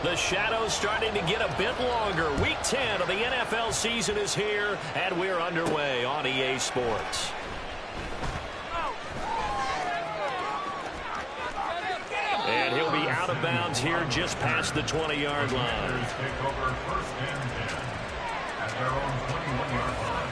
The shadow's starting to get a bit longer. Week 10 of the NFL season is here, and we're underway on EA Sports. And he'll be out of bounds here just past the 20-yard line. Take over first and 10 at their own 21-yard line.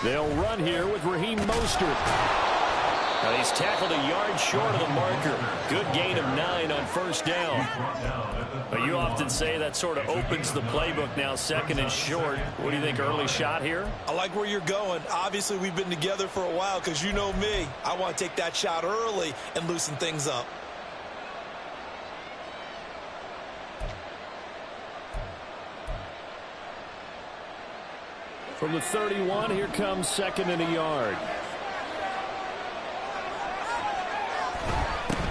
They'll run here with Raheem Mostert. Now he's tackled a yard short of the marker. Good gain of 9 on first down. But you often say that sort of opens the playbook now, second and short. What do you think, early shot here? I like where you're going. Obviously, we've been together for a while because you know me. I want to take that shot early and loosen things up. From the 31, here comes second and a yard.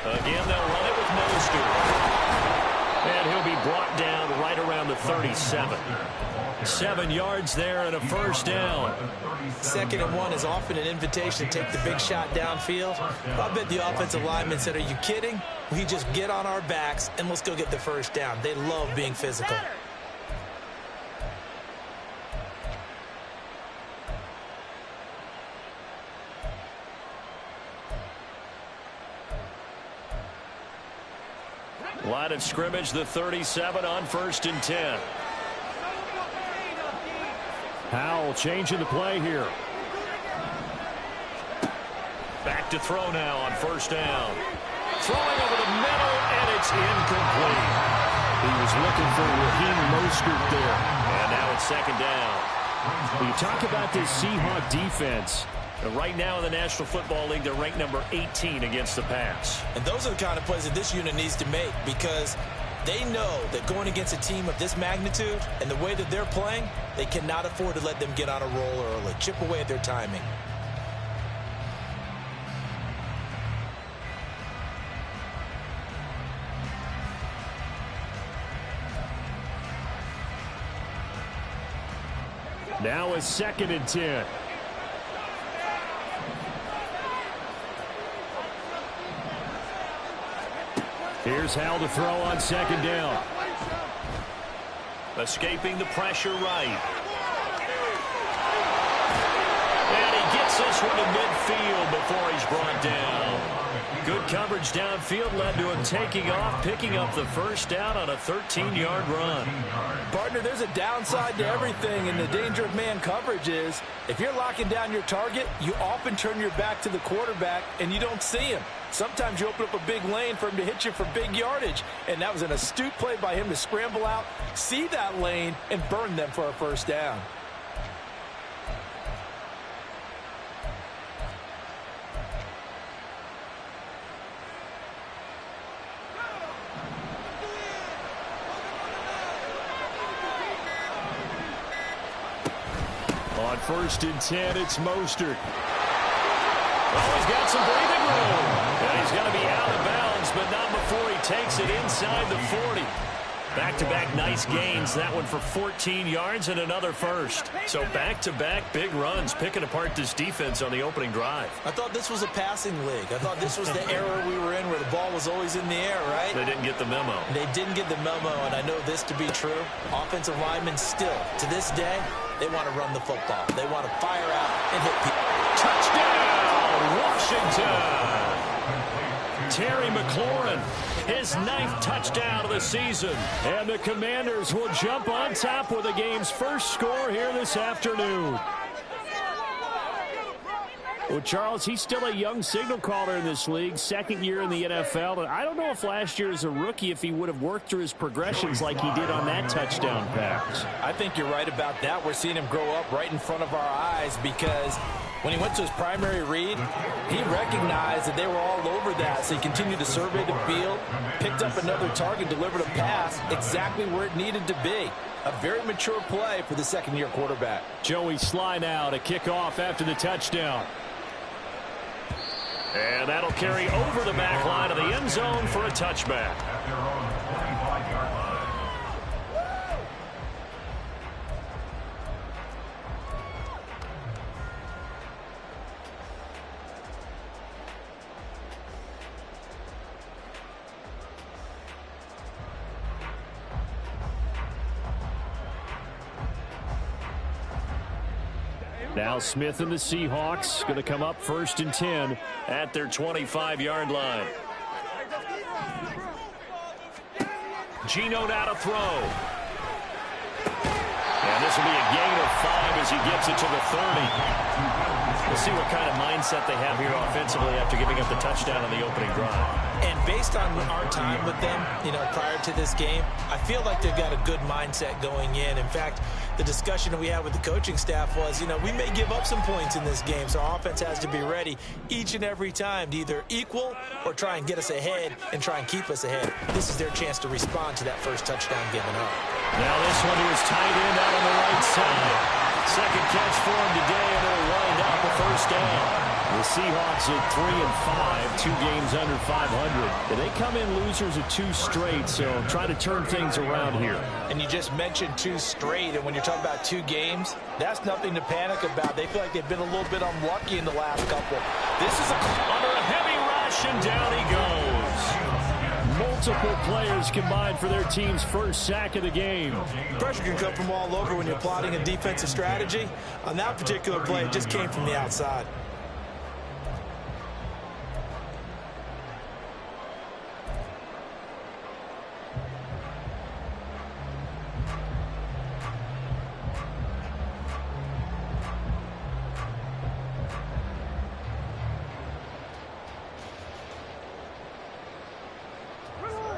Again, they'll run it with Mostert. And he'll be brought down right around the 37. 7 yards there and a first down. Second and 1 is often an invitation to take the big shot downfield. I bet the offensive lineman said, are you kidding? We just get on our backs and let's go get the first down. They love being physical. Line of scrimmage, the 37 on first and 10. Howell changing the play here. Back to throw now on first down. Throwing over the middle, and it's incomplete. He was looking for Raheem Mostert there. And now it's second down. When you talk about this Seahawk defense, right now in the National Football League, they're ranked number 18 against the pass. And those are the kind of plays that this unit needs to make, because they know that going against a team of this magnitude and the way that they're playing, they cannot afford to let them get on a roll early. Chip away at their timing. Now a second and 10. Here's Howell to throw on second down. Escaping the pressure right. And he gets this one to midfield before he's brought down. Good coverage downfield led to him taking off, picking up the first down on a 13-yard run. Partner, there's a downside to everything, and the danger of man coverage is if you're locking down your target, you often turn your back to the quarterback and you don't see him. Sometimes you open up a big lane for him to hit you for big yardage, and that was an astute play by him to scramble out, see that lane, and burn them for a first down. On first and 10, it's Mostert. Oh, he's got some breathing room. And he's going to be out of bounds, but not before he takes it inside the 40. Back-to-back nice gains. That one for 14 yards and another first. So back-to-back big runs, picking apart this defense on the opening drive. I thought this was a passing league. I thought this was the era we were in where the ball was always in the air, right? They didn't get the memo. They didn't get the memo, and I know this to be true. Offensive linemen still, to this day, they want to run the football. They want to fire out and hit people. Touchdown, Washington! Terry McLaurin, his 9th touchdown of the season. And the Commanders will jump on top with the game's first score here this afternoon. Well, Charles, he's still a young signal caller in this league, second year in the NFL. And I don't know if last year as a rookie, if he would have worked through his progressions like he did on that touchdown pass. I think you're right about that. We're seeing him grow up right in front of our eyes because when he went to his primary read, he recognized that they were all over that. So he continued to survey the field, picked up another target, delivered a pass exactly where it needed to be. A very mature play for the second-year quarterback. Joey Sly now to kick off after the touchdown. And that'll carry over the back line of the end zone for a touchback. At their own 25-yard line. Now Smith and the Seahawks going to come up 1st and 10 at their 25-yard line. Geno now to throw. And this will be a gain of 5 as he gets it to the 30. We'll see what kind of mindset they have here offensively after giving up the touchdown on the opening drive. And based on our time with them, prior to this game, I feel like they've got a good mindset going in. In fact, the discussion that we had with the coaching staff was, we may give up some points in this game, so our offense has to be ready each and every time to either equal or try and get us ahead and try and keep us ahead. This is their chance to respond to that first touchdown given up. Now this one is tight end out on the right side. Second catch for him today, and it'll wind up a first down. The Seahawks at 3-5, 2 games under 500. They come in losers of 2 straight, so try to turn things around here. And you just mentioned 2 straight, and when you're talking about 2 games, that's nothing to panic about. They feel like they've been a little bit unlucky in the last couple. This is under a heavy rush, and down he goes. Multiple players combined for their team's first sack of the game. Pressure can come from all over when you're plotting a defensive strategy. On that particular play, it just came from the outside.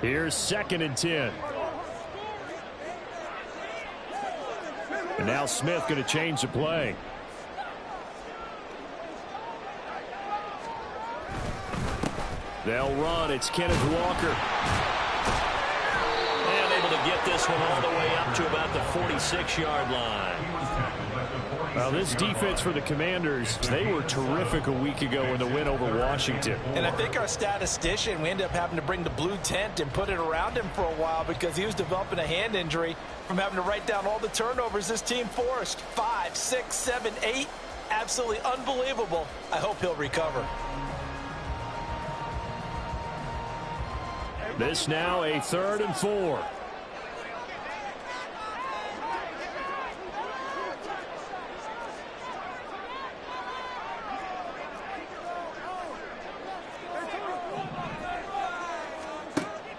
Here's 2nd and 10. And now Smith going to change the play. They'll run. It's Kenneth Walker. And able to get this one all the way up to about the 46-yard line. Well, this defense for the Commanders, they were terrific a week ago in the win over Washington. And I think our statistician, we ended up having to bring the blue tent and put it around him for a while because he was developing a hand injury from having to write down all the turnovers this team forced. 5, 6, 7, 8. Absolutely unbelievable. I hope he'll recover. This now a 3rd and 4.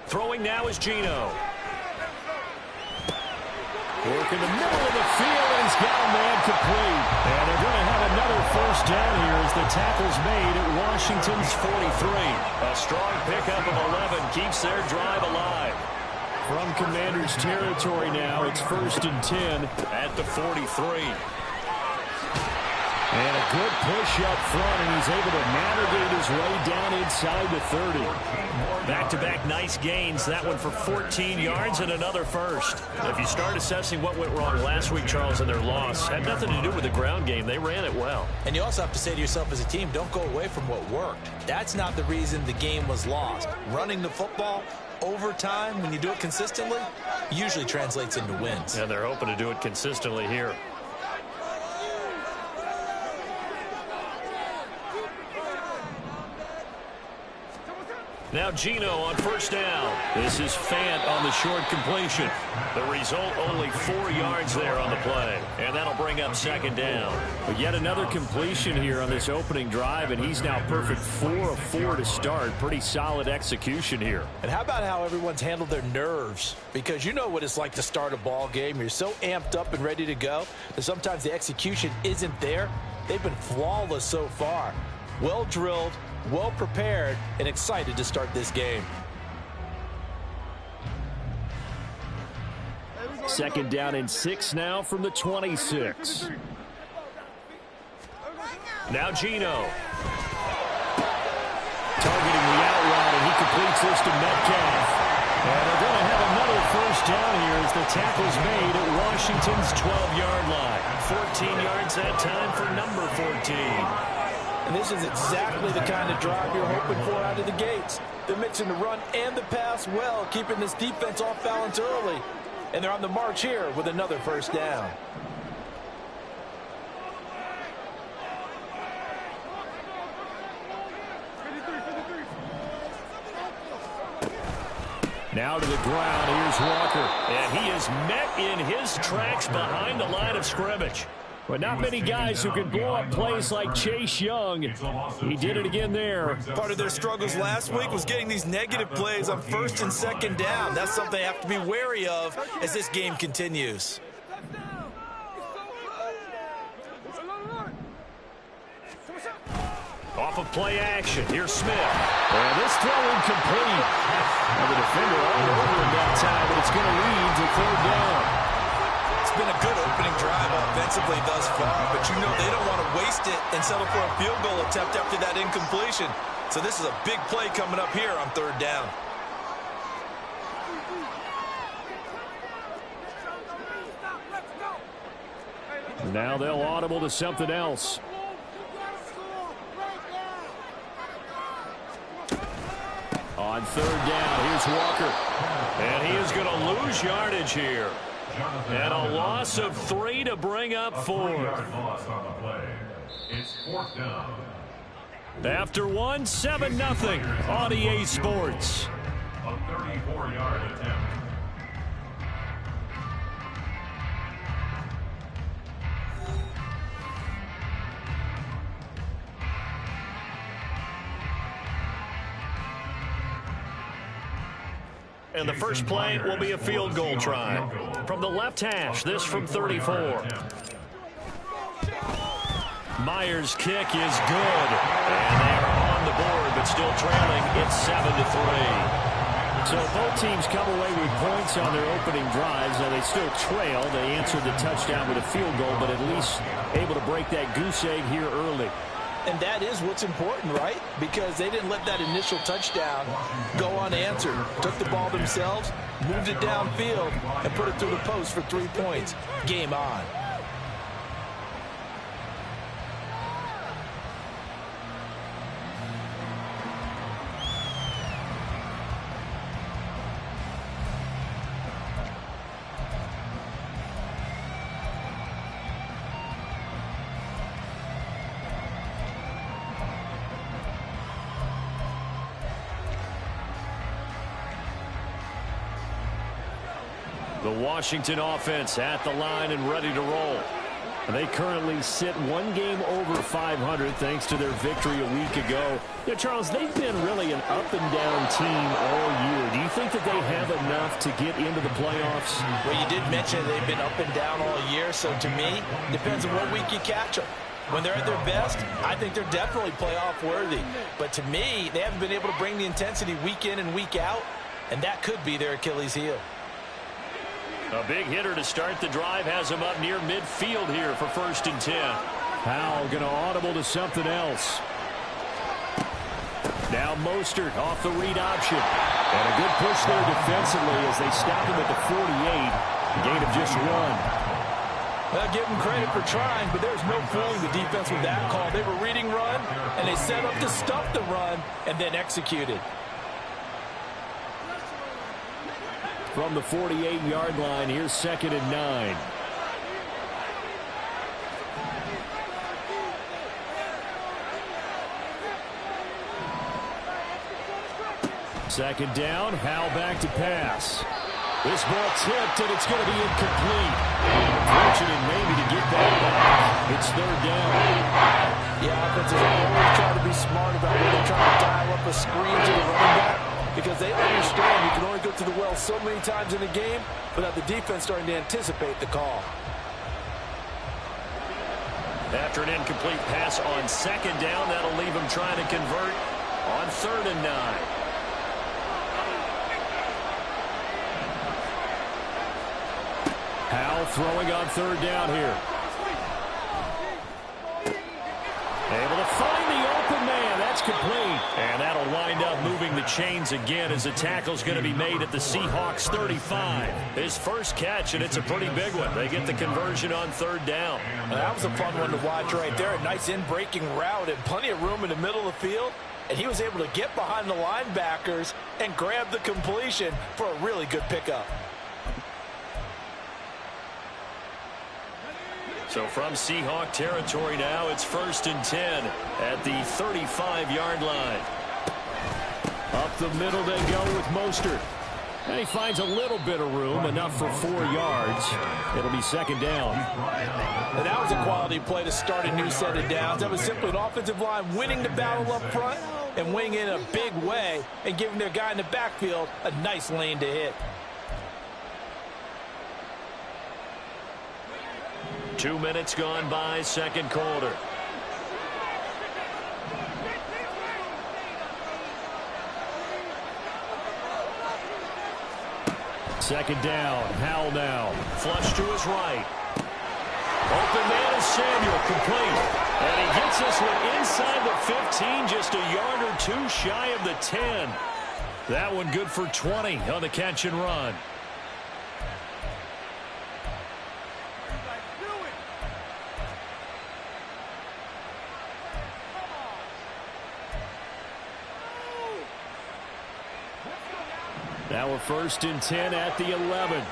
Throwing now is Geno. Work in the middle of the field, and he's got a man complete. And they're going to have another first down here as the tackle's made at Washington's 43. A strong pickup of 11 keeps their drive alive. From Commanders territory now, it's 1st and 10 at the 43. And a good push up front, and he's able to navigate his way down inside the 30. Back-to-back nice gains. That one for 14 yards and another first. If you start assessing what went wrong last week, Charles, in their loss, had nothing to do with the ground game. They ran it well. And you also have to say to yourself as a team, don't go away from what worked. That's not the reason the game was lost. Running the football over time, when you do it consistently, usually translates into wins. And they're hoping to do it consistently here. Now Geno on first down. This is Fant on the short completion. The result, only 4 yards there on the play. And that'll bring up 2nd down. But yet another completion here on this opening drive, and he's now perfect 4 of 4 to start. Pretty solid execution here. And how about how everyone's handled their nerves? Because you know what it's like to start a ball game. You're so amped up and ready to go that sometimes the execution isn't there. they've been flawless so far. Well drilled, well prepared, and excited to start this game. Second down and 6 now from the 26. Now Gino. Targeting the out route, and he completes this to Metcalf. And they're going to have another first down here as the tackle's made at Washington's 12-yard line. 14 yards that time for number 14. And this is exactly the kind of drive you're hoping for out of the gates. They're mixing the run and the pass well, keeping this defense off balance early. And they're on the march here with another first down. Now to the ground, here's Walker. And he is met in his tracks behind the line of scrimmage. But not many guys who can blow up plays like Chase Young. He did it again there. Part of their struggles last week was getting these negative plays on first and second down. That's something they have to be wary of as this game continues. Off of play action, here's Smith. And this throw incomplete. And the defender all over him that time, but it's going to lead to third down. It's been a good opening drive offensively thus far, but you know they don't want to waste it and settle for a field goal attempt after that incompletion. So this is a big play coming up here on third down. Now they'll audible to something else. On third down, here's Walker. And he is going to lose yardage here. And a loss of 3 to bring up 4. It's fourth down. After one, 7-0 on EA Sports. A 34-yard attempt. And the first play will be a field goal try. From the left hash, this from 34. Myers' kick is good. And they're on the board, but still trailing. It's 7-3. So both teams come away with points on their opening drives. Now they still trail. They answered the touchdown with a field goal, but at least able to break that goose egg here early. And that is what's important, right? Because they didn't let that initial touchdown go unanswered. Took the ball themselves, moved it downfield, and put it through the post for 3 points. Game on. The Washington offense at the line and ready to roll. They currently sit one game over 500 thanks to their victory a week ago. Yeah, Charles, they've been really an up-and-down team all year. Do you think that they have enough to get into the playoffs? Well, you did mention they've been up and down all year, so to me, depends on what week you catch them. When they're at their best, I think they're definitely playoff worthy. But to me, they haven't been able to bring the intensity week in and week out, and that could be their Achilles heel. A big hitter to start the drive has him up near midfield here for 1st and 10. Powell going to audible to something else. Now Mostert off the read option. And a good push there defensively as they stop him at the 48. A gain of just 1. Well, give them credit for trying, but there's no fooling the defense with that call. They were reading run, and they set up to stuff the run and then executed. From the 48-yard line, here's 2nd and 9. Second down, Howell back to pass. This ball tipped, and it's going to be incomplete. Fortunate maybe to get that back. It's 3rd down. Yeah, offenses always try to be smart about when they're trying to dial up a screen to the running back, because they understand you can only go to the well so many times in the game without the defense starting to anticipate the call. After an incomplete pass on second down, that'll leave him trying to convert on 3rd and 9. Howell throwing on 3rd down here. Able to find the open man. That's complete. And that'll wind up moving the chains again as the tackle's going to be made at the Seahawks 35. His first catch, and it's a pretty big one. They get the conversion on 3rd down. That was a fun one to watch right there. A nice in-breaking route and plenty of room in the middle of the field. And he was able to get behind the linebackers and grab the completion for a really good pickup. So from Seahawk territory now, it's 1st and 10 at the 35-yard line. Up the middle they go with Mostert. And he finds a little bit of room, enough for 4 yards. It'll be 2nd down. And that was a quality play to start a new set of downs. That was simply an offensive line winning the battle up front and winning in a big way and giving their guy in the backfield a nice lane to hit. 2 minutes gone by, 2nd quarter. Second down, Howell now. Flush to his right. Open man is Samuel, complete. And he gets this one inside the 15, just a yard or 2 shy of the 10. That one good for 20 on the catch and run. Now we're 1st and 10 at the 11.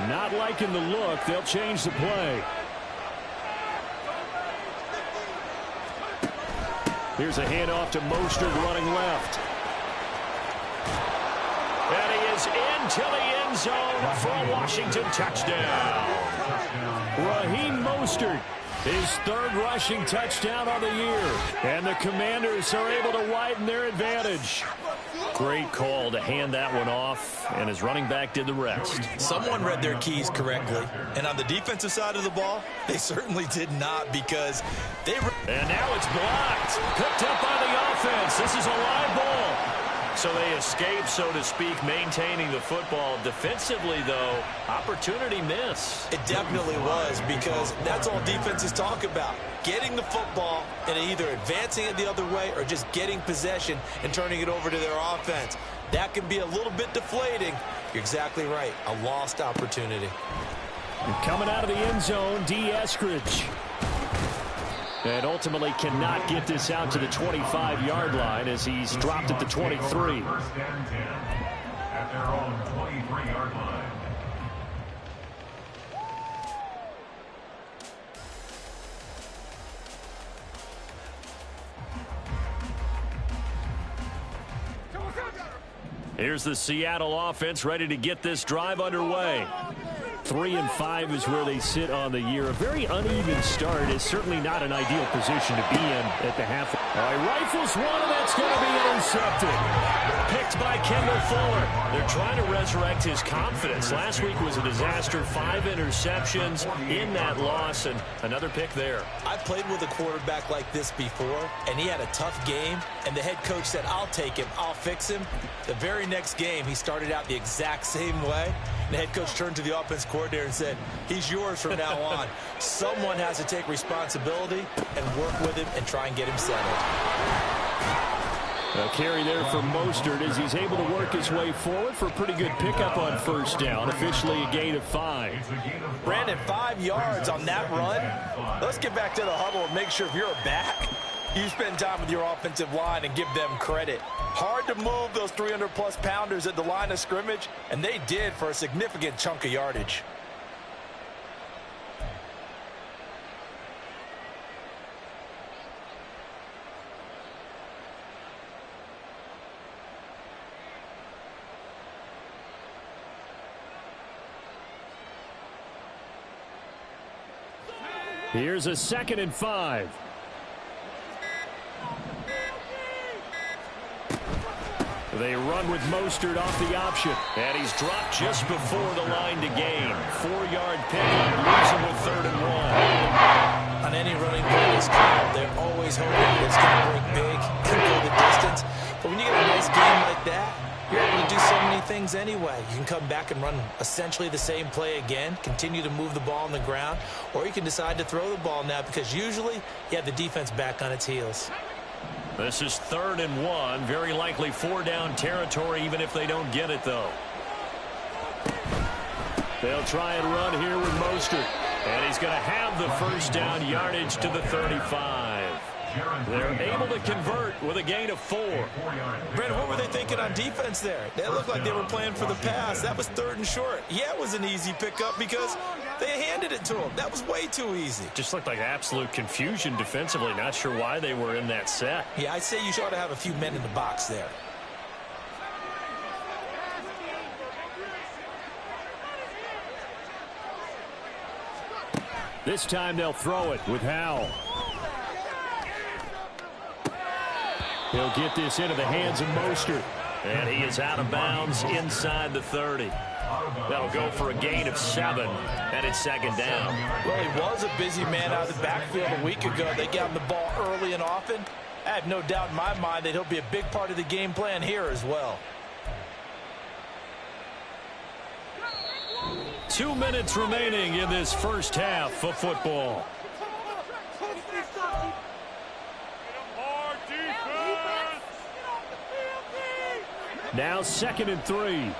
Not liking the look. They'll change the play. Here's a handoff to Mostert running left. And he is into the end zone for a Washington touchdown. Raheem Mostert, his 3rd rushing touchdown on the year. And the Commanders are able to widen their advantage. Great call to hand that one off, and his running back did the rest. Someone read their keys correctly. And on the defensive side of the ball, they certainly did not, because they... And now it's blocked. Picked up by the offense. This is a live ball. So they escape, so to speak, maintaining the football. Defensively, though, opportunity miss. It definitely was, because that's all defenses talk about. Getting the football and either advancing it the other way or just getting possession and turning it over to their offense. That can be a little bit deflating. You're exactly right. A lost opportunity. And coming out of the end zone, D. Eskridge. And ultimately cannot get this out to the 25-yard line as he's dropped at the 23. 1st and 10 at their own 23-yard line. Here's the Seattle offense ready to get this drive underway. 3-5 is where they sit on the year. A very uneven start is certainly not an ideal position to be in at the half. He rifles one, and that's going to be intercepted. Picked by Kendall Fuller. They're trying to resurrect his confidence. Last week was a disaster. 5 interceptions in that loss, and another pick there. I've played with a quarterback like this before, and he had a tough game, and the head coach said, I'll take him, I'll fix him. The very next game, he started out the exact same way. The head coach turned to the offense coordinator and said, he's yours from now on. Someone has to take responsibility and work with him and try and get him settled. A carry there for Mostert as he's able to work his way forward for a pretty good pickup on 1st down. Officially a gain of 5. Brandon, 5 yards on that run. Let's get back to the huddle and make sure if you're a back, you spend time with your offensive line and give them credit. Hard to move those 300-plus pounders at the line of scrimmage, and they did for a significant chunk of yardage. Here's a 2nd and 5. They run with Mostert off the option. And he's dropped just before the line to gain. 4-yard pickup, leaves him with 3rd and 1. On any running play that's called, they're always hoping that it's going to break big and go the distance. But when you get a nice game like that, you're able to do so many things anyway. You can come back and run essentially the same play again, continue to move the ball on the ground, or you can decide to throw the ball now because usually you have the defense back on its heels. This is 3rd and 1. Very likely 4-down territory, even if they don't get it, though. They'll try and run here with Mostert. And he's going to have the 1st down yardage to the 35. They're able to convert with a gain of 4. Brent, what were they thinking on defense there? They looked like they were playing for the pass. That was 3rd and short. Yeah, it was an easy pickup because they handed it to him. That was way too easy. Just looked like absolute confusion defensively. Not sure why they were in that set. Yeah, I'd say you ought to have a few men in the box there. This time they'll throw it with Howell. He'll get this into the hands of Mostert. And he is out of bounds inside the 30. That'll go for a gain of 7, and it's 2nd down. Well, he was a busy man out of the backfield a week ago. They got him the ball early and often. I have no doubt in my mind that he'll be a big part of the game plan here as well. 2 minutes remaining in this first half of football. Now 2nd and 3.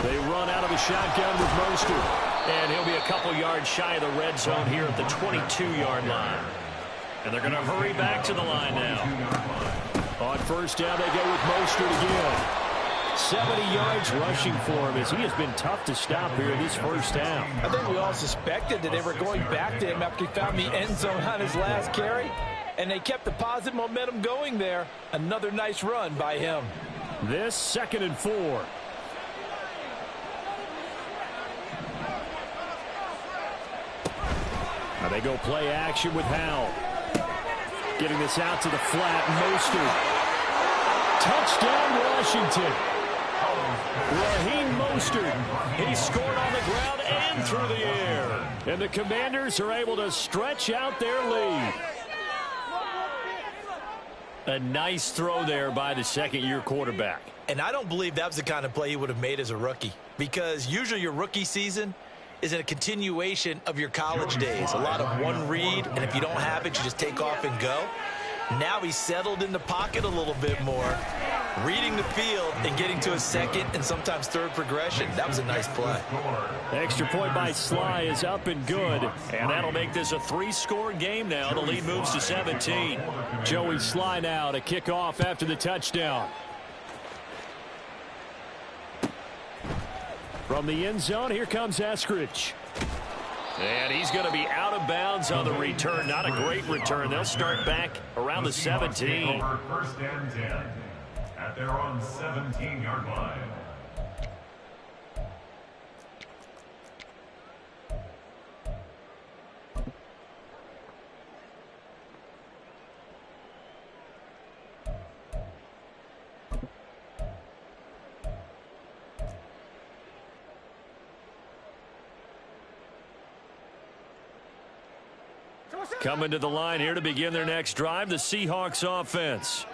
They run out of the shotgun with Mostert. And he'll be a couple yards shy of the red zone here at the 22-yard line. And they're going to hurry back to the line now. On 1st down, they go with Mostert again. 70 yards rushing for him as he has been tough to stop here in this first half. I think we all suspected that they were going back to him after he found the end zone on his last carry, and they kept the positive momentum going there. Another nice run by him. This 2nd and 4. Now they go play action with Howell. Getting this out to the flat, Mostert. Touchdown, Washington. Raheem Mostert. He scored on the ground and through the air. And the Commanders are able to stretch out their lead. A nice throw there by the 2nd-year quarterback. And I don't believe that was the kind of play he would have made as a rookie. Because usually your rookie season is a continuation of your college days. A lot of one read, and if you don't have it, you just take off and go. Now he's settled in the pocket a little bit more, reading the field and getting to a 2nd and sometimes 3rd progression. That was a nice play. Extra point by Sly is up and good, and that'll make this a 3-score game now. The lead moves to 17. Joey Sly now to kick off after the touchdown. From the end zone, here comes Eskridge. And he's going to be out of bounds on the return. Not a great return. They'll start back around the 17. 1st and 10 at their own 17-yard line. Coming to the line here to begin their next drive, the Seahawks offense.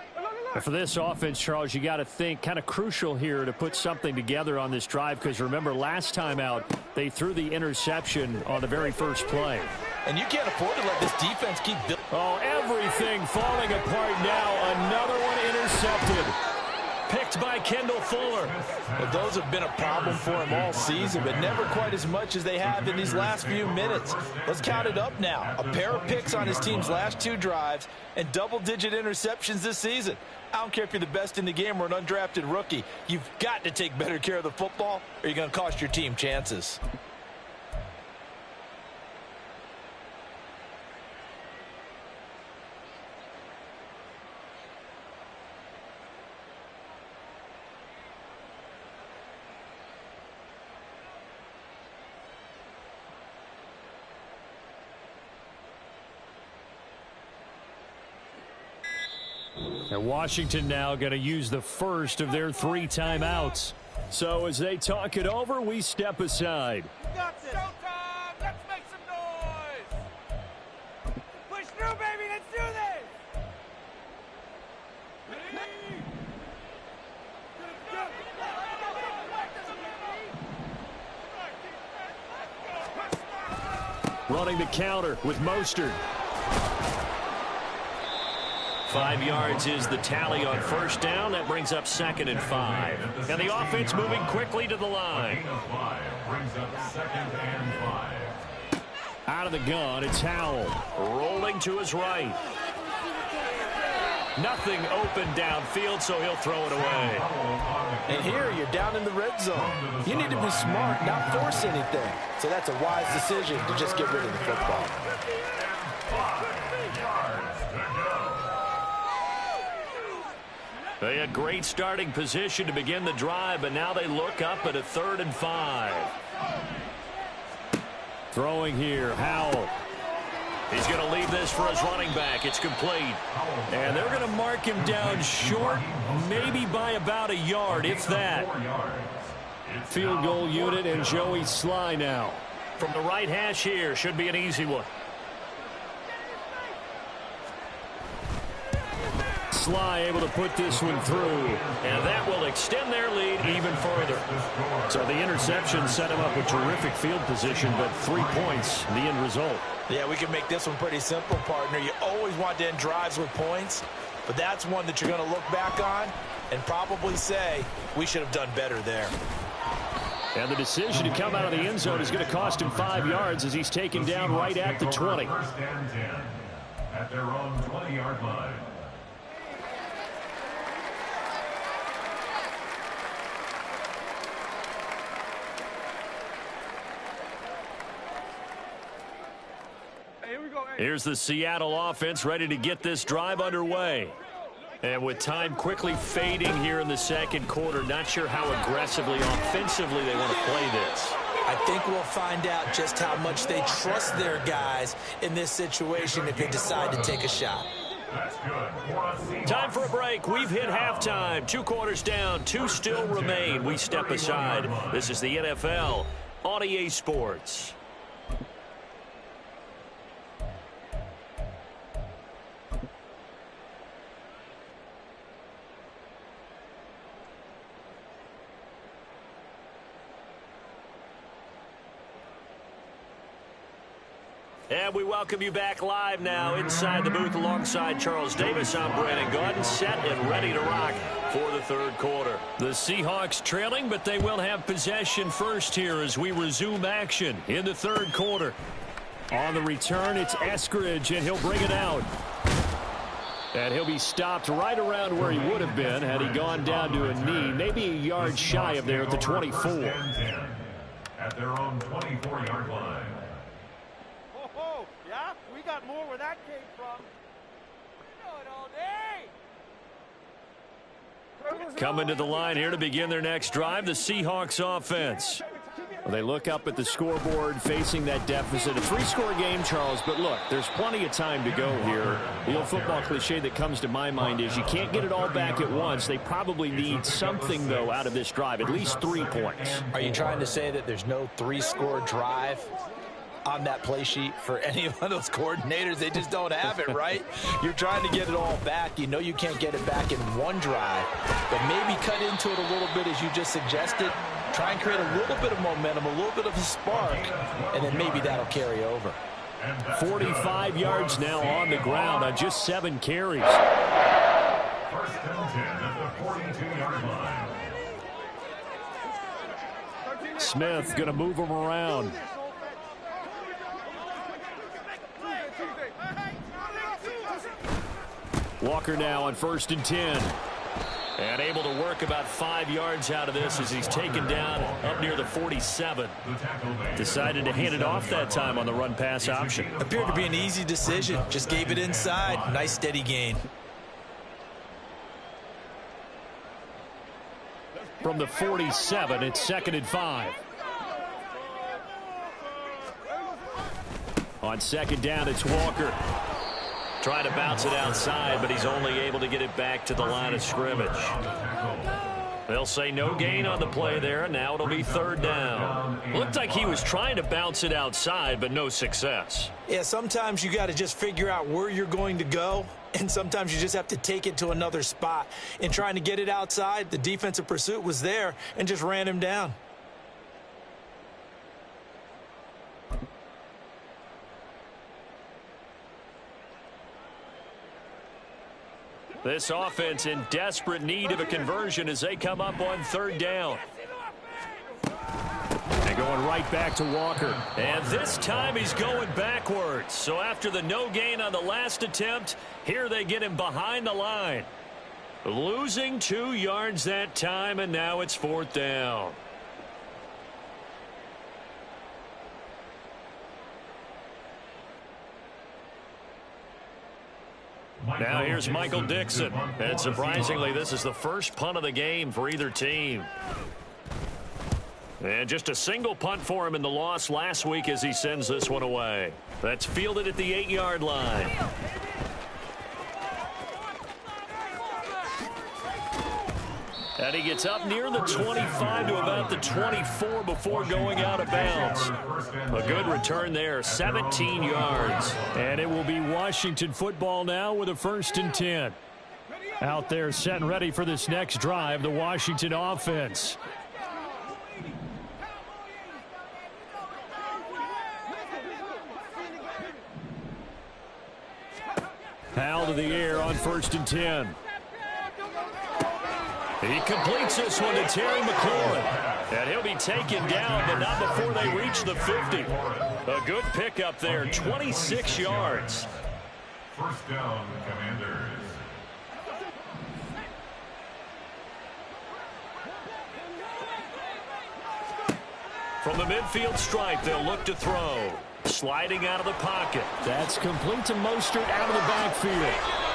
For this offense, Charles, you got to think kind of crucial here to put something together on this drive because remember last time out they threw the interception on the very first play. And you can't afford to let this defense keep building. Oh, everything falling apart now. Another one intercepted. Picked by Kendall Fuller. Well, those have been a problem for him all season, but never quite as much as they have in these last few minutes. Let's count it up now. A pair of picks on his team's last 2 drives and double-digit interceptions this season. I don't care if you're the best in the game or an undrafted rookie. You've got to take better care of the football or you're going to cost your team chances. And Washington now going to use the first of their 3 timeouts. So as they talk it over, we step aside. Got this. Showtime! Let's make some noise! Push through, baby! Let's do this! Running the counter with Mostert. 5 yards is the tally on first down. That brings up 2nd and 5. And the offense moving quickly to the line. Brings up 2nd and 5. Out of the gun, it's Howell. Rolling to his right. Nothing open downfield, so he'll throw it away. And here you're down in the red zone. You need to be smart, not force anything. So that's a wise decision to just get rid of the football. 5 yards to go. They had great starting position to begin the drive, but now they look up at a 3rd and 5. Throwing here, Howell. He's going to leave this for his running back. It's complete. And they're going to mark him down short, maybe by about a yard, if that. Field goal unit and Joey Sly now. From the right hash here, should be an easy one. Sly able to put this one through, and that will extend their lead even further. So the interception set him up with terrific field position, but 3 points, the end result. Yeah, we can make this one pretty simple, partner. You always want to end drives with points, but that's one that you're going to look back on and probably say, we should have done better there. And the decision to come out of the end zone is going to cost him 5 yards as he's taken down right at the 20. 1st and 10 at their own 20-yard line. Here's the Seattle offense ready to get this drive underway. And with time quickly fading here in the 2nd quarter, not sure how aggressively, offensively they want to play this. I think we'll find out just how much they trust their guys in this situation if they decide to take a shot. That's good. Time for a break. We've hit halftime. 2 quarters down, 2 still remain. We step aside. This is the NFL on EA Sports. And we welcome you back live now inside the booth alongside Charles Davis. I'm Brandon Gods10, set and ready to rock for the 3rd quarter. The Seahawks trailing, but they will have possession first here as we resume action in the 3rd quarter. On the return, it's Eskridge, and he'll bring it out. And he'll be stopped right around where he would have been had he gone down to a knee, maybe a yard shy of there at the 24. At their own 24-yard line. Yeah, we got more where that came from. We know it all day. Coming to the line here to begin their next drive, the Seahawks offense. Well, they look up at the scoreboard facing that deficit. A 3-score game, Charles, but look, there's plenty of time to go here. The old football cliche that comes to my mind is you can't get it all back at once. They probably need something, though, out of this drive, at least 3 points. Are you trying to say that there's no 3-score drive on that play sheet for any one of those coordinators? They just don't have it, right? You're trying to get it all back. You know you can't get it back in one drive, but maybe cut into it a little bit as you just suggested. Try and create a little bit of momentum, a little bit of a spark, and then maybe that'll carry over. 45 yards now on the ground on just 7 carries. 1st and 10 at the 42-yard line. Smith going to move him around. Walker now on 1st and 10. And able to work about 5 yards out of this as he's taken down up near the 47. Decided to hand it off that time on the run-pass option. Appeared to be an easy decision. Just gave it inside. Nice steady gain. From the 47, it's 2nd and 5. On 2nd down, it's Walker. Trying to bounce it outside, but he's only able to get it back to the line of scrimmage. They'll say no gain on the play there. Now it'll be third down. Looked like he was trying to bounce it outside, but no success. Yeah, sometimes you got to just figure out where you're going to go, and sometimes you just have to take it to another spot. In trying to get it outside, the defensive pursuit was there and just ran him down. This offense in desperate need of a conversion as they come up on third down. And going right back to Walker. And this time he's going backwards. So after the no gain on the last attempt, here they get him behind the line. Losing 2 yards that time, and now it's fourth down. Now here's Michael Dixon. And surprisingly, this is the first punt of the game for either team. And just a single punt for him in the loss last week as he sends this one away. That's fielded at the 8-yard line. And he gets up near the 25 to about the 24 before going out of bounds. A good return there, 17 yards. And it will be Washington football now with a 1st and 10. Out there set and ready for this next drive, the Washington offense. Howell to the air on 1st and 10. He completes this one to Terry McLaurin. And he'll be taken down, but not before they reach the 50. A good pickup there, 26 yards. First down, Commanders. From the midfield stripe, they'll look to throw. Sliding out of the pocket. That's complete to Mostert out of the backfield.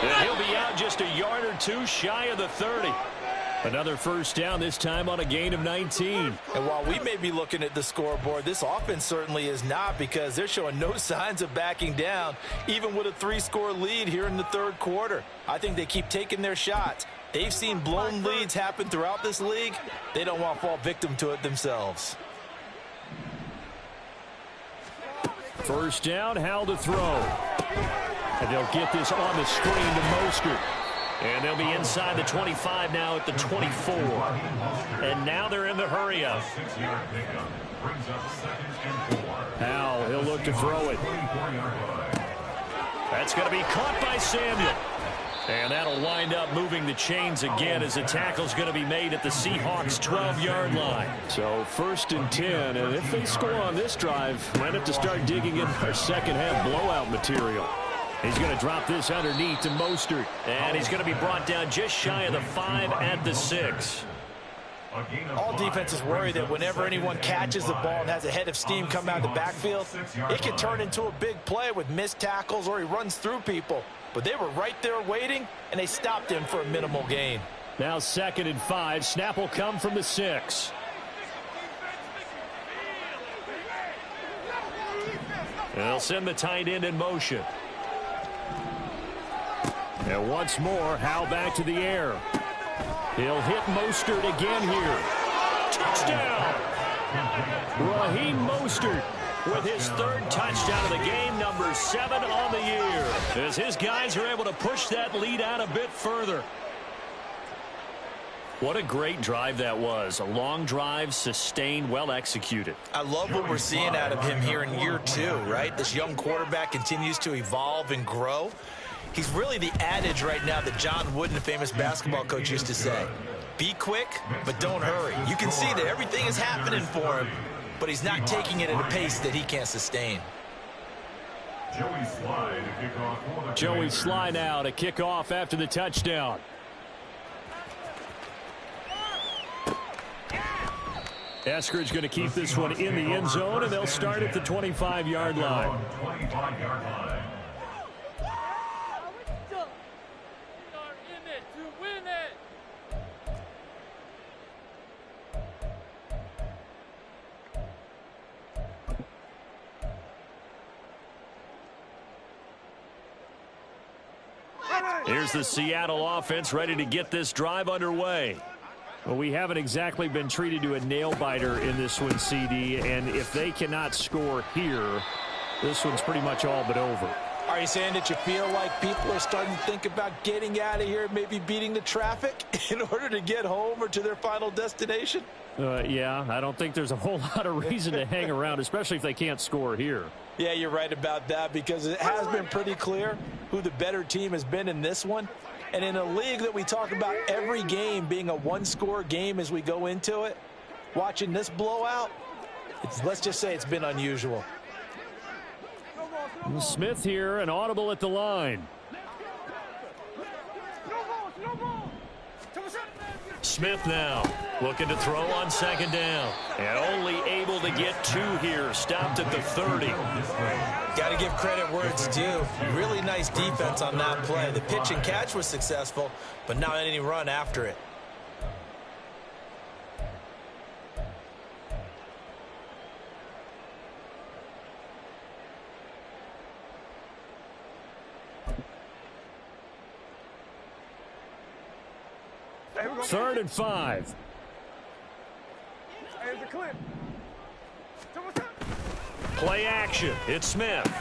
And he'll be out just a yard or two shy of the 30. Another first down, this time on a gain of 19. And while we may be looking at the scoreboard, this offense certainly is not, because they're showing no signs of backing down, even with a 3-score lead here in the third quarter. I think they keep taking their shots. They've seen blown leads happen throughout this league. They don't want to fall victim to it themselves. First down, Howell to throw. And they'll get this on the screen to Mostert. And they'll be inside the 25 now at the 24. And now they're in the hurry-up. Howell, he'll look to throw it. That's going to be caught by Samuel. And that'll wind up moving the chains again as the tackle's going to be made at the Seahawks' 12-yard line. So 1st and 10, and if they score on this drive, might have to start digging in our second-half blowout material. He's going to drop this underneath to Mostert. And he's going to be brought down just shy of the 5 at the 6. All defenses worry that whenever anyone catches the ball and has a head of steam come out of the backfield, it can turn into a big play with missed tackles or he runs through people. But they were right there waiting, and they stopped him for a minimal gain. Now 2nd and 5. Snap will come from the 6. They'll send the tight end in motion. And once more, Howell back to the air. He'll hit Mostert again here. Touchdown! Raheem Mostert with his 3rd touchdown of the game, number 7 on the year, as his guys are able to push that lead out a bit further. What a great drive that was. A long drive, sustained, well executed. I love what we're seeing out of him here in year 2, right? This young quarterback continues to evolve and grow. He's really the adage right now that John Wooden, the famous basketball coach, used to say. Be quick, but don't hurry. You can see that everything is happening for him, but he's not taking it at a pace that he can't sustain. Joey Sly now to kick off after the touchdown. Eskridge going to keep this one in the end zone, and they'll start at the 25-yard line. Here's the Seattle offense ready to get this drive underway. Well, we haven't exactly been treated to a nail-biter in this one, CD, and if they cannot score here, this one's pretty much all but over. Are you saying that you feel like people are starting to think about getting out of here, maybe beating the traffic in order to get home or to their final destination? Yeah, I don't think there's a whole lot of reason to hang around, especially if they can't score here. Yeah, you're right about that, because it has been pretty clear who the better team has been in this one. And in a league that we talk about every game being a one-score game as we go into it, watching this blowout, let's just say it's been unusual. Smith here, an audible at the line. Smith now looking to throw on second down. And only able to get 2 here. Stopped at the 30. Got to give credit where it's due. Really nice defense on that play. The pitch and catch was successful, but not any run after it. Third and 5. Play action. It's Smith.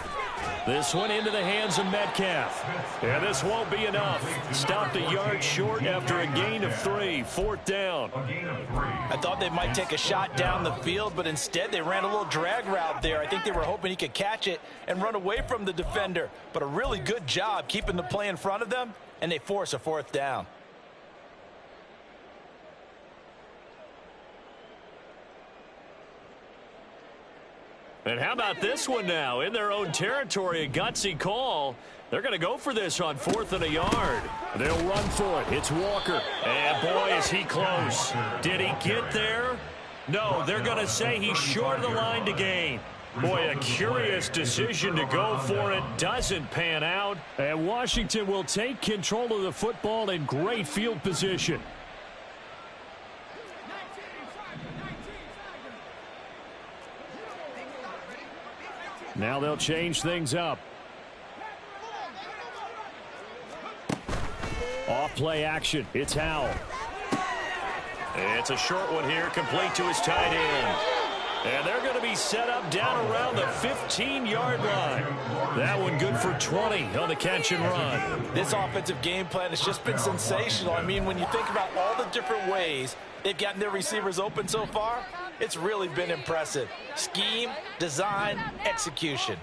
This one into the hands of Metcalf. And this won't be enough. Stopped a yard short after a gain of 3. 4th down. I thought they might take a shot down the field, but instead they ran a little drag route there. I think they were hoping he could catch it and run away from the defender. But a really good job keeping the play in front of them, and they force a 4th down. And how about this one now? In their own territory, a gutsy call. They're going to go for this on 4th and a yard. They'll run for it. It's Walker. And boy, is he close. Did he get there? No, they're going to say he's short of the line to gain. Boy, a curious decision to go for it. Doesn't pan out. And Washington will take control of the football in great field position. Now they'll change things up. Off play action. It's Howell. It's a short one here, complete to his tight end. And they're going to be set up down around the 15-yard line. That one good for 20 on the catch and run. This offensive game plan has just been sensational. I mean, when you think about all the different ways they've gotten their receivers open so far, it's really been impressive. Scheme, design, execution.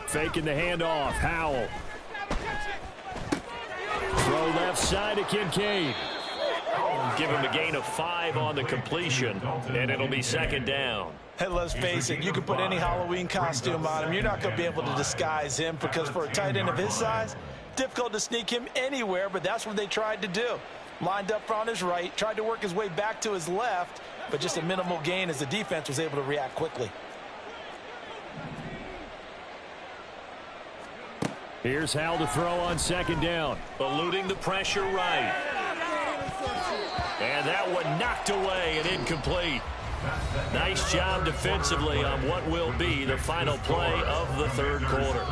Faking the handoff. Howell. Throw left side to Kincaid. Give him a gain of 5 on the completion, and it'll be 2nd down. Hey, let's face it, you can put any Halloween costume on him. You're not going to be able to disguise him, because for a tight end of his size, difficult to sneak him anywhere, but that's what they tried to do. Lined up on his right, tried to work his way back to his left, but just a minimal gain as the defense was able to react quickly. Here's Howell to throw on 2nd down. Eluding the pressure right. And that one knocked away and incomplete. Nice job defensively on what will be the final play of the 3rd quarter.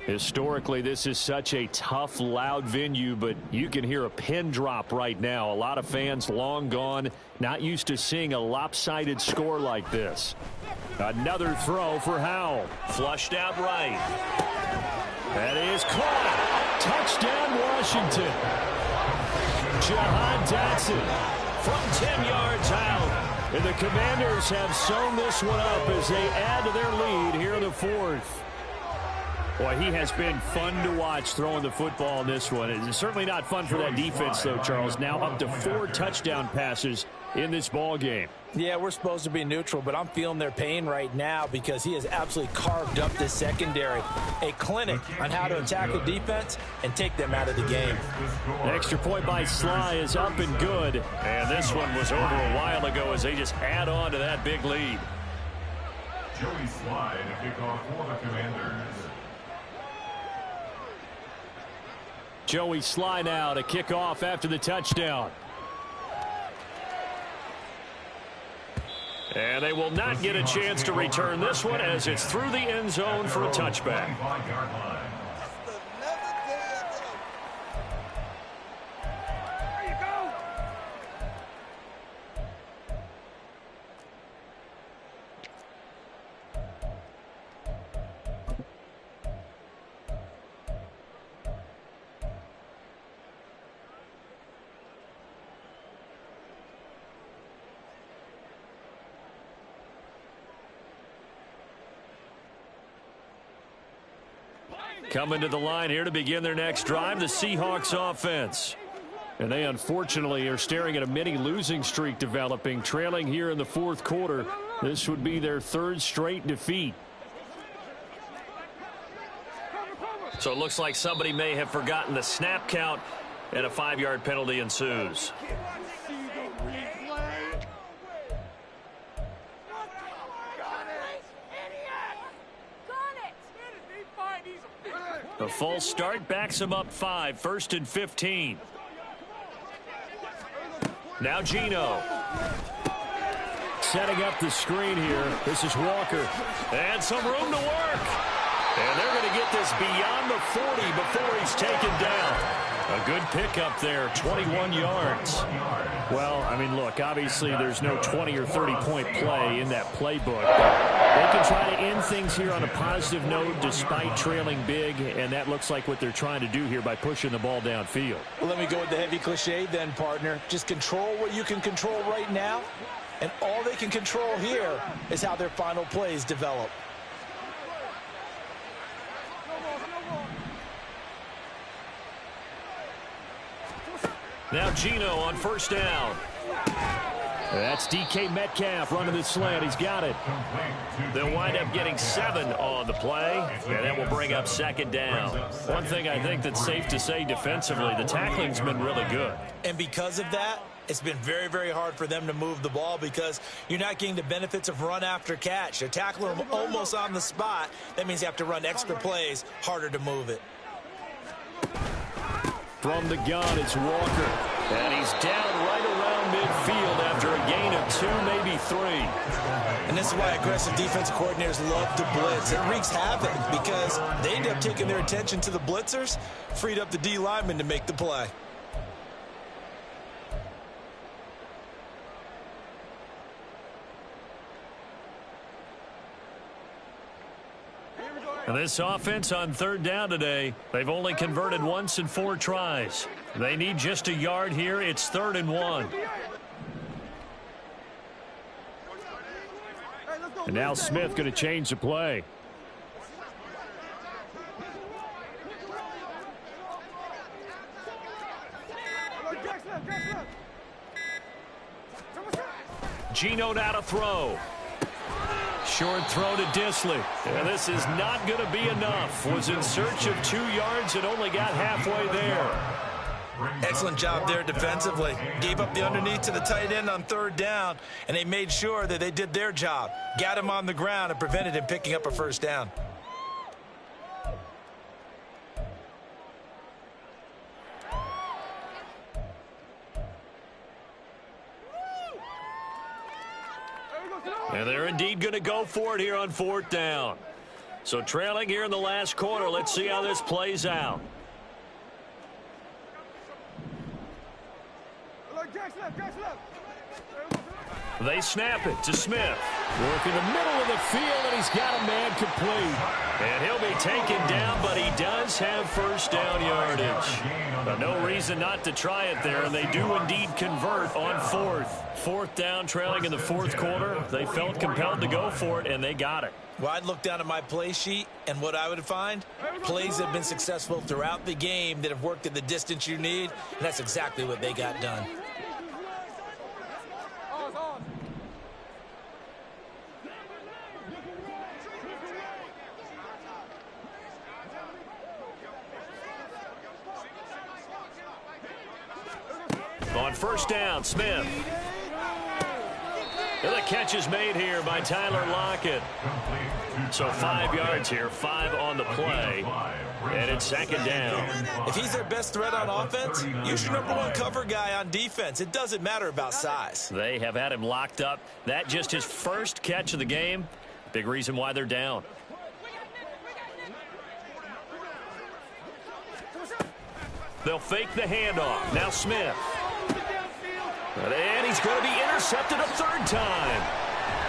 Historically, this is such a tough, loud venue, but you can hear a pin drop right now. A lot of fans long gone, not used to seeing a lopsided score like this. Another throw for Howell. Flushed out right. That is caught. Touchdown, Washington. Jahan Dotson From 10 yards out. And the Commanders have sewn this one up as they add to their lead here in the 4th. Boy, he has been fun to watch throwing the football in this one. It's certainly not fun for that defense, though, Charles. Now up to 4 touchdown passes in this ball game. Yeah, we're supposed to be neutral, but I'm feeling their pain right now because he has absolutely carved up this secondary. A clinic on how to attack the defense and take them out of the game. Extra point by Sly is up and good. And this one was over a while ago as they just add on to that big lead. Joey Sly to kick off for the Commanders. Joey Sly now to kick off after the touchdown. And they will not get a chance to return this one as it's through the end zone for a touchback. Coming to the line here to begin their next drive, the Seahawks offense. And they unfortunately are staring at a mini losing streak developing, trailing here in the fourth quarter. This would be their third straight defeat. So it looks like somebody may have forgotten the snap count, and a 5-yard penalty ensues. A false start backs him up 5, 1st and 15. Now Geno. Setting up the screen here. This is Walker. And some room to work. And they're going to get this beyond the 40 before he's taken down. A good pickup there, 21 yards. Well, I mean, look, obviously there's no 20 or 30-point play in that playbook. They can try to end things here on a positive note despite trailing big, and that looks like what they're trying to do here by pushing the ball downfield. Well, let me go with the heavy cliche then, partner. Just control what you can control right now, and all they can control here is how their final plays develop. Now Geno on first down. That's DK Metcalf running the slant. He's got it. They'll wind up getting 7 on the play, and that will bring up second down. One thing I think that's safe to say defensively, the tackling's been really good. And because of that, it's been very, very hard for them to move the ball because you're not getting the benefits of run after catch. They're tackling them almost on the spot. That means you have to run extra plays, harder to move it. From the gun, it's Walker. And he's down right around midfield after a gain of 2, maybe 3. And this is why aggressive defensive coordinators love to blitz. It wreaks havoc because they end up taking their attention to the blitzers, freed up the D lineman to make the play. And this offense on third down today, they've only converted once in 4 tries. They need just a yard here. It's 3rd and 1. And now Smith going to change the play. Geno now to throw. Short throw to Disley. And this is not going to be enough. Was in search of 2 yards and only got halfway there. Excellent job there defensively. Gave up the underneath to the tight end on third down, and they made sure that they did their job. Got him on the ground and prevented him picking up a first down. And they're indeed going to go for it here on 4th down. So trailing here in the last quarter. Let's see how this plays out. They snap it to Smith. Work in the middle of the field, and he's got a man complete. And he'll be taken down, but he does have first down yardage. But no reason not to try it there, and they do indeed convert on 4th. 4th down, trailing in the 4th quarter. They felt compelled to go for it, and they got it. Well, I'd look down at my play sheet, and what I would find, plays that have been successful throughout the game that have worked at the distance you need, and that's exactly what they got done. On first down, Smith. And the catch is made here by Tyler Lockett. So 5 yards here, 5 on the play. And it's second down. If he's their best threat on offense, use your number one cover guy on defense. It doesn't matter about size. They have had him locked up. That just his first catch of the game. Big reason why they're down. They'll fake the handoff. Now Smith. And he's going to be intercepted a third time.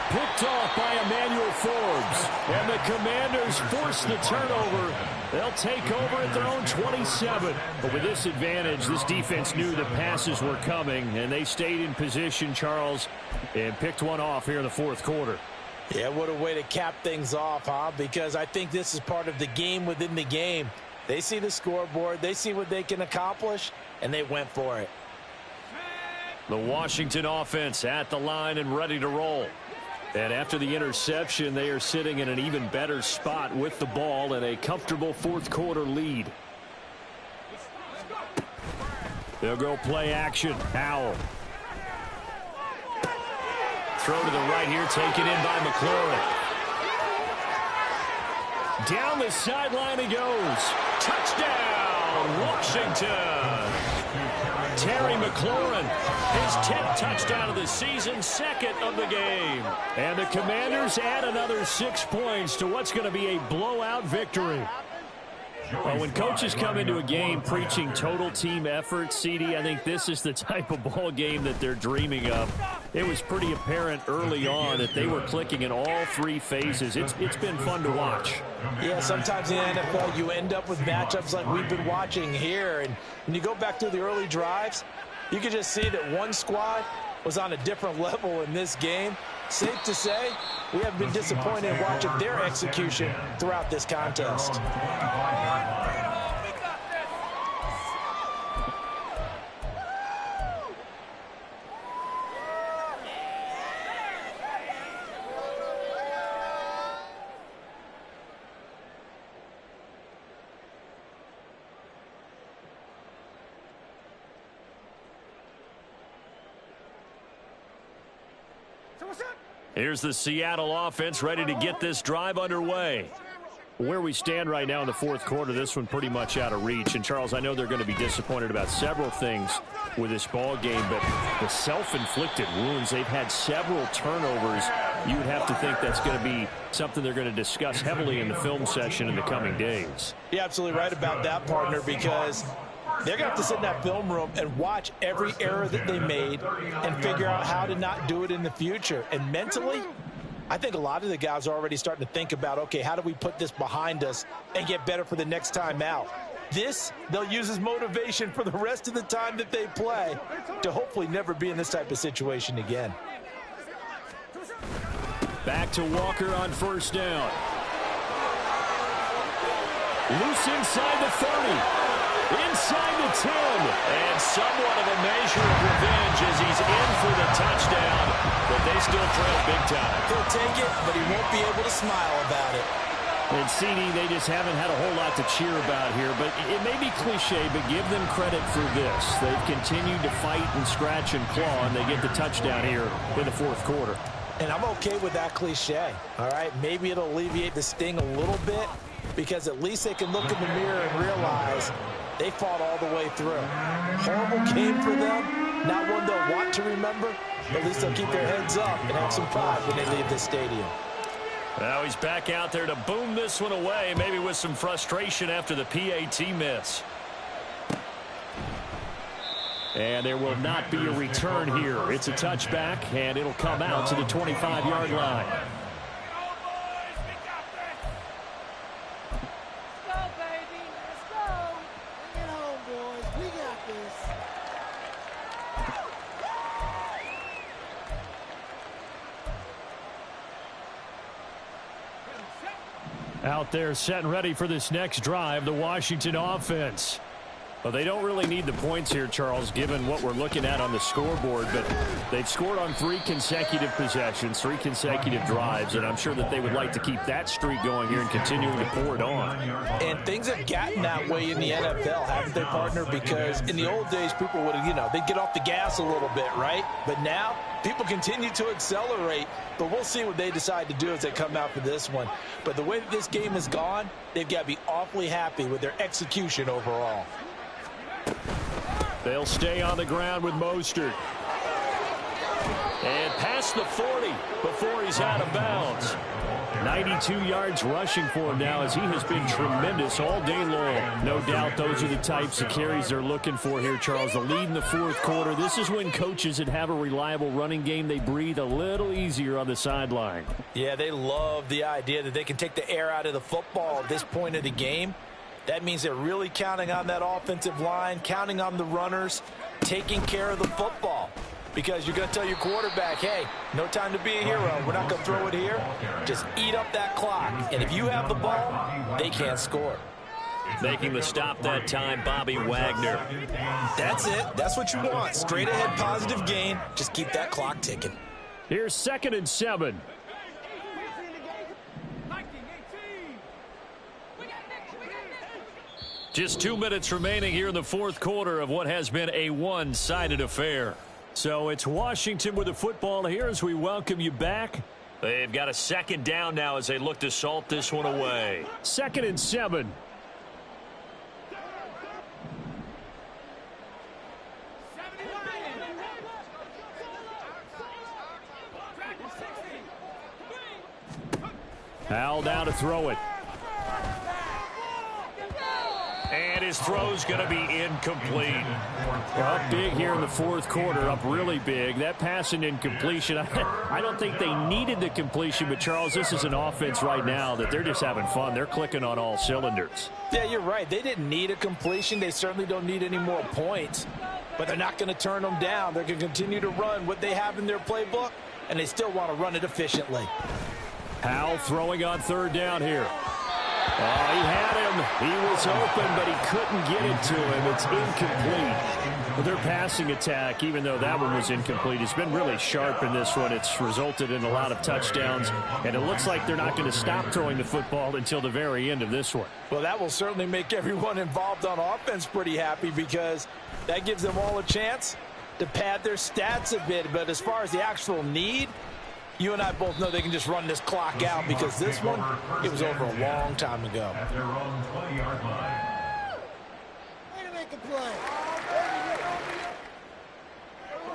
Picked off by Emmanuel Forbes. And the Commanders force the turnover. They'll take over at their own 27. But with this advantage, this defense knew the passes were coming, and they stayed in position, Charles, and picked one off here in the fourth quarter. Yeah, what a way to cap things off, huh? Because I think this is part of the game within the game. They see the scoreboard, they see what they can accomplish, and they went for it. The Washington offense at the line and ready to roll. And after the interception, they are sitting in an even better spot with the ball and a comfortable fourth quarter lead. They'll go play action. Howell. Throw to the right here, taken in by McLaurin. Down the sideline he goes. Touchdown, Washington. Terry McLaurin, his 10th touchdown of the season, second of the game. And the Commanders add another 6 points to what's going to be a blowout victory. Well, when coaches come into a game preaching total team effort, CD, I think this is the type of ball game that they're dreaming of. It was pretty apparent early on that they were clicking in all three phases. It's been fun to watch. Yeah, sometimes in the NFL you end up with matchups like we've been watching here. And when you go back through the early drives, you can just see that one squad was on a different level in this game. Safe to say, we have been disappointed watching their execution throughout this contest. Here's the Seattle offense ready to get this drive underway. Where we stand right now in the fourth quarter, this one pretty much out of reach. And, Charles, I know they're going to be disappointed about several things with this ball game, but the self-inflicted wounds, they've had several turnovers. You would have to think that's going to be something they're going to discuss heavily in the film session in the coming days. You're absolutely right about that, partner, because they're going to have to sit in that film room and watch every error that they made and figure out how to not do it in the future. And mentally, I think a lot of the guys are already starting to think about, okay, how do we put this behind us and get better for the next time out? This, they'll use as motivation for the rest of the time that they play to hopefully never be in this type of situation again. Back to Walker on first down. Loose inside the 30. Inside the 10. And somewhat of a measure of revenge as he's in for the touchdown. But they still trail big time. He'll take it, but he won't be able to smile about it. And CD, they just haven't had a whole lot to cheer about here. But it may be cliche, but give them credit for this. They've continued to fight and scratch and claw, and they get the touchdown here in the fourth quarter. And I'm okay with that cliche, all right? Maybe it'll alleviate the sting a little bit because at least they can look in the mirror and realize they fought all the way through. Horrible game for them, not one they'll want to remember. At least they'll keep their heads up and have some pride when they leave the stadium. Now he's back out there to boom this one away, maybe with some frustration after the PAT miss. And there will not be a return here. It's a touchback, and it'll come out to the 25-yard line. Out there set and ready for this next drive, the Washington offense. Well, they don't really need the points here, Charles, given what we're looking at on the scoreboard, but they've scored on 3 consecutive possessions, 3 consecutive drives, and I'm sure that they would like to keep that streak going here and continuing to pour it on. And things have gotten that way in the NFL, haven't they, partner? Because in the old days, people would have, they'd get off the gas a little bit, right? But now, people continue to accelerate, but we'll see what they decide to do as they come out for this one. But the way that this game has gone, they've got to be awfully happy with their execution overall. They'll stay on the ground with Mostert. And past the 40 before he's out of bounds. 92 yards rushing for him now as he has been tremendous all day long. No doubt those are the types of carries they're looking for here, Charles. The lead in the fourth quarter. This is when coaches that have a reliable running game, they breathe a little easier on the sideline. Yeah, they love the idea that they can take the air out of the football at this point of the game. That means they're really counting on that offensive line, counting on the runners, taking care of the football. Because you're going to tell your quarterback, hey, no time to be a hero. We're not going to throw it here. Just eat up that clock. And if you have the ball, they can't score. Making the stop that time, Bobby Wagner. That's it. That's what you want. Straight ahead positive gain. Just keep that clock ticking. Here's 2nd and 7. Just 2 minutes remaining here in the fourth quarter of what has been a one-sided affair. So it's Washington with the football here as we welcome you back. They've got a 2nd down now as they look to salt this one away. 2nd and 7. Howell down to throw it. And his throw's going to be incomplete. Well, up big here in the fourth quarter, up really big. That pass and incompletion, I don't think they needed the completion, but Charles, this is an offense right now that they're just having fun. They're clicking on all cylinders. Yeah, you're right. They didn't need a completion. They certainly don't need any more points, but they're not going to turn them down. They're going to continue to run what they have in their playbook, and they still want to run it efficiently. Howell throwing on 3rd down here. Oh, he had him. He was open, but he couldn't get it to him. It's incomplete. Well, their passing attack, even though that one was incomplete, has been really sharp in this one. It's resulted in a lot of touchdowns, and it looks like they're not going to stop throwing the football until the very end of this one. Well, that will certainly make everyone involved on offense pretty happy because that gives them all a chance to pad their stats a bit. But as far as the actual need, you and I both know they can just run this clock out because this one, it was over a long time ago. At their own 20-yard line.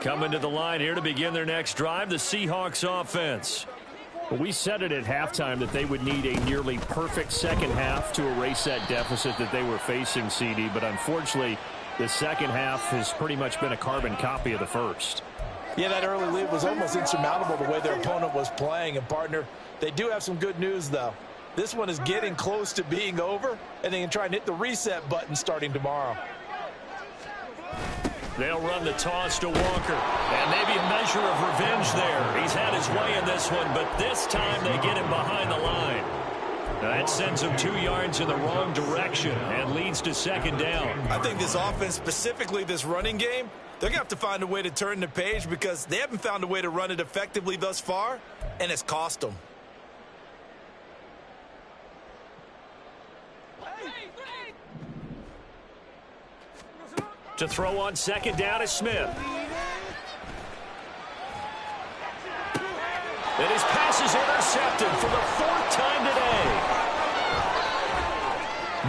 Coming to the line here to begin their next drive, the Seahawks offense. Well, we said it at halftime that they would need a nearly perfect second half to erase that deficit that they were facing, CD, but unfortunately, the second half has pretty much been a carbon copy of the first. Yeah, that early lead was almost insurmountable the way their opponent was playing. And, partner, they do have some good news, though. This one is getting close to being over, and they can try and hit the reset button starting tomorrow. They'll run the toss to Walker. And maybe a measure of revenge there. He's had his way in this one, but this time they get him behind the line. That sends him 2 yards in the wrong direction and leads to 2nd down. I think this offense, specifically this running game, they're going to have to find a way to turn the page because they haven't found a way to run it effectively thus far, and it's cost them. To throw on 2nd down is Smith. And his pass is intercepted for the 4th time today.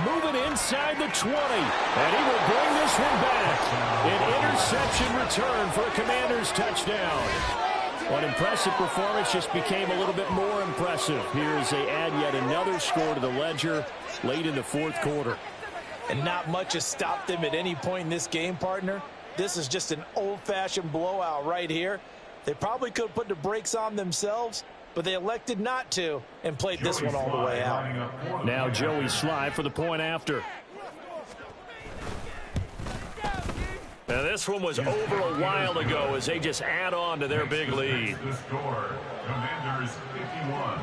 Moving inside the 20, and he will bring this one back. An interception return for a Commanders touchdown. An impressive performance just became a little bit more impressive. Here as they add yet another score to the ledger late in the fourth quarter. And not much has stopped them at any point in this game, partner. This is just an old-fashioned blowout right here. They probably could have put the brakes on themselves, but they elected not to and played this one all the way out. Now Joey Sly for the point after. Now this one was over a while ago as they just add on to their big lead. The score, Commanders 51,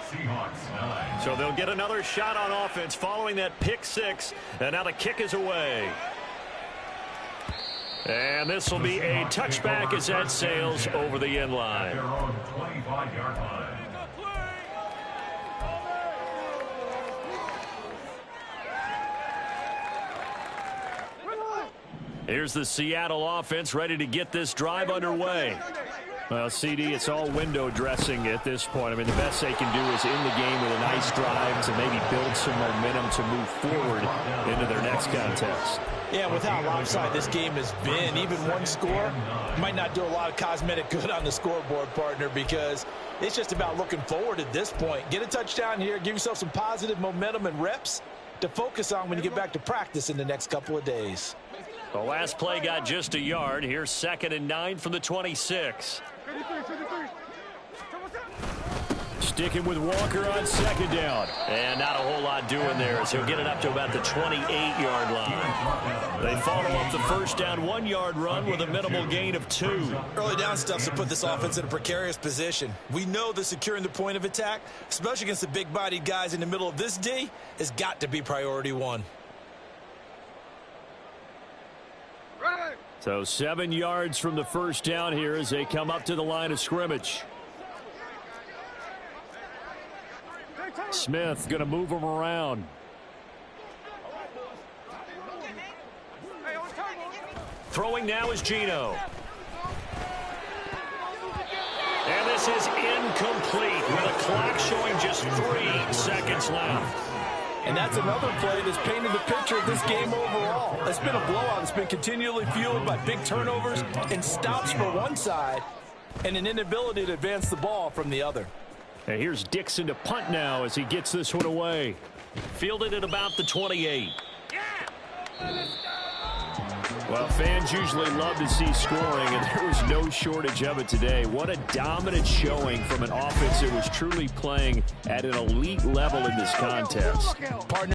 Seahawks 9. So they'll get another shot on offense following that pick 6, and now the kick is away. And this will be a touchback as that sails over the end At line. their own 25-yard line. Here's the Seattle offense ready to get this drive underway. Well, CD, it's all window dressing at this point. I mean, the best they can do is in the game with a nice drive to maybe build some momentum to move forward into their next contest. Yeah, with how lopsided this game has been, even one score might not do a lot of cosmetic good on the scoreboard, partner, because it's just about looking forward at this point. Get a touchdown here, give yourself some positive momentum and reps to focus on when you get back to practice in the next couple of days. The last play got just a yard. Here's 2nd and 9 from the 26. Sticking with Walker on 2nd down. And not a whole lot doing there as he'll get it up to about the 28-yard line. They follow up the first down 1-yard run with a minimal gain of 2. Early down stuff's to put this offense in a precarious position. We know that securing the point of attack, especially against the big-bodied guys in the middle of this D, has got to be priority one. So 7 yards from the first down here as they come up to the line of scrimmage. Smith going to move them around. Throwing now is Geno. And this is incomplete with a clock showing just 3 seconds left. And that's another play that's painted the picture of this game overall. It's been a blowout. It's been continually fueled by big turnovers and stops for one side and an inability to advance the ball from the other. And here's Dixon to punt now as he gets this one away. Fielded at about the 28. Well, fans usually love to see scoring, and there was no shortage of it today. What a dominant showing from an offense that was truly playing at an elite level in this contest. Partner.